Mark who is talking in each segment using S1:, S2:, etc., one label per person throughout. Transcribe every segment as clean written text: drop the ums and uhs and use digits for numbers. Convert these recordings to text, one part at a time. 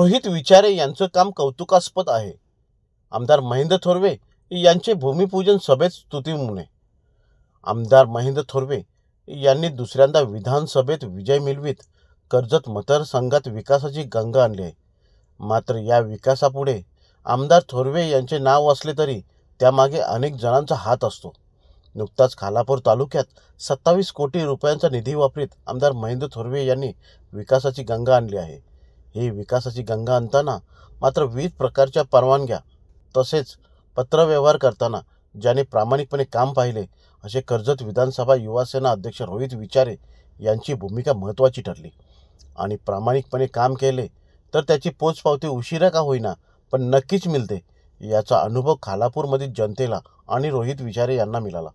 S1: रोहित विचारे यांचं काम कौतुकास्पद आहे। आमदार महेंद्र थोरवे यांचे भूमिपूजन सभेत स्तुतिमुने। आमदार महेंद्र थोरवे यांनी दुसऱ्यांदा विधानसभेत विजय मिळवित कर्जत मतदारसंघात विकासाची गंगा आणली आहे। मात्र या विकासापुढे आमदार थोरवे यांचे नाव असले तरी त्यामागे अनेक जणांचा हात असतो। नुकताच खालापूर तालुक्यात 27 कोटी रुपयांचा निधी वापरीत आमदार महेंद्र थोरवे यांनी विकासाची गंगा आणली आहे। ही विकासाची गंगा आणताना मात्र विविध प्रकारच्या परवानग्या तसेच पत्रव्यवहार करताना ज्याने प्रामाणिकपणे काम पाहिले असे कर्जत विधानसभा युवासेना अध्यक्ष रोहित विचारे यांची भूमिका महत्त्वाची ठरली आणि प्रामाणिकपणे काम केले तर त्याची पोचपावती उशिरा का होईना पण नक्कीच मिळते याचा अनुभव खालापूरमधील जनतेला आणि रोहित विचारे यांना मिळाला।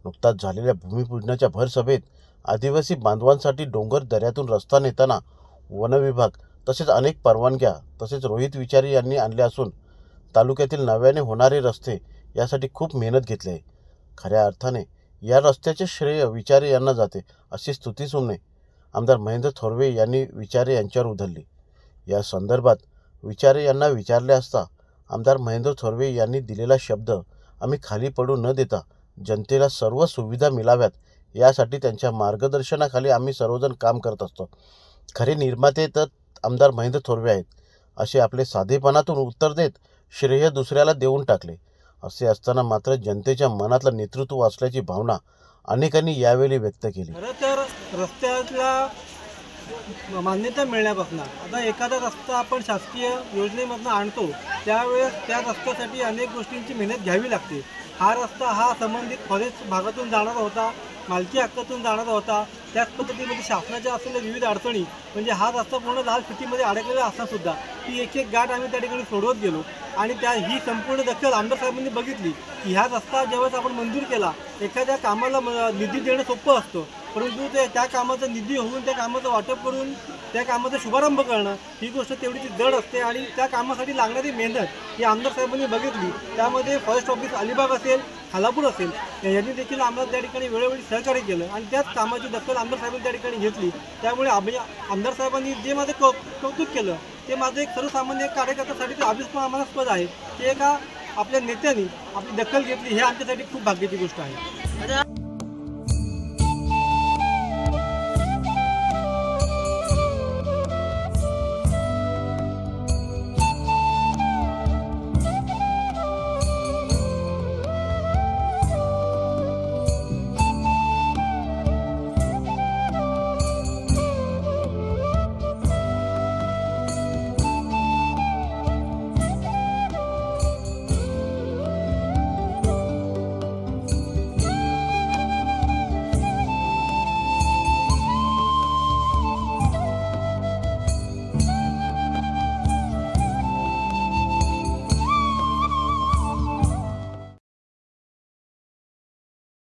S1: नुकताच झालेल्या भूमिपूजनाच्या भर सभेत आदिवासी बांधवांसाठी डोंगर दऱ्यातून रस्ता नेताना वन विभाग तसेच अनेक परवानग्या तसेच रोहित विचारे यांनी आणले असून तालुक्यातील नव्याने होणारे रस्ते यासाठी खूप मेहनत घेतली आहे। खऱ्या अर्थाने या रस्त्याचे श्रेय विचारे यांना जाते अशी स्तुती सुमने आमदार महेंद्र थोरवे यांनी विचारे यांच्यावर उधळली। या संदर्भात विचारे यांना विचारले असता आमदार महेंद्र थोरवे यांनी दिलेला शब्द आम्ही खाली पडू न देता जनतेला सर्व सुविधा मिळाव्यात यासाठी त्यांच्या मार्गदर्शनाखाली आम्ही सर्वजण काम करत असतो। खरे निर्माते तर आमदार महेंद्र थोरवे आहेत असे आपले साधेपणातून उत्तर देत श्रेय दुसऱ्याला देऊन टाकले। असे असताना मात्र जनतेच्या मनातलं नेतृत्व असल्याची भावना अनेकांनी यावेळी व्यक्त केली।
S2: खरं तर रस्त्यातला मान्यता मिळण्यापासून आता एखादा रस्ता आपण शासकीय योजनेमधून आणतो त्यावेळेस त्या रस्त्यासाठी अनेक गोष्टींची मेहनत घ्यावी लागते। हा रस्ता हा संबंधित फॉरेस्ट भागातून जाणारा होता, मालकी हक्कातून जाणारा होता। त्याच पद्धतीमध्ये शासनाच्या असलेल्या विविध अडचणी म्हणजे हा रस्ता पूर्ण लाल फिटीमध्ये अडकलेला असतानासुद्धा ती एक एक गाठ आम्ही त्या ठिकाणी सोडवत गेलो आणि ही संपूर्ण दखल आमदार साहेबांनी बघितली की ह्या रस्ता जेव्हा आपण मंजूर केला एखाद्या कामाला निधी देणं सोपं असतं परंतु त्या कामाचा निधी होऊन त्या कामाचं वाटप करून त्या कामाचा शुभारंभ करणं ही गोष्ट तेवढीची जड असते आणि त्या कामासाठी लागणारी मेहनत ही आमदार साहेबांनी बघितली। त्यामध्ये फॉरेस्ट ऑफिस अलिबाग असेल खालापूर असेल यांनी देखील आम्हाला त्या ठिकाणी वेळोवेळी सहकार्य केलं आणि त्याच कामाची दखल आमदार साहेबांनी त्या ठिकाणी घेतली। त्यामुळे आमदार साहेबांनी जे माझं कौतुक केलं ते माझं एक सर्वसामान्य कार्यकर्त्यासाठी ते अभिमानास्पद आहे की एका आपल्या नेत्यांनी आपली दखल घेतली हे आमच्यासाठी खूप भाग्याची गोष्ट आहे।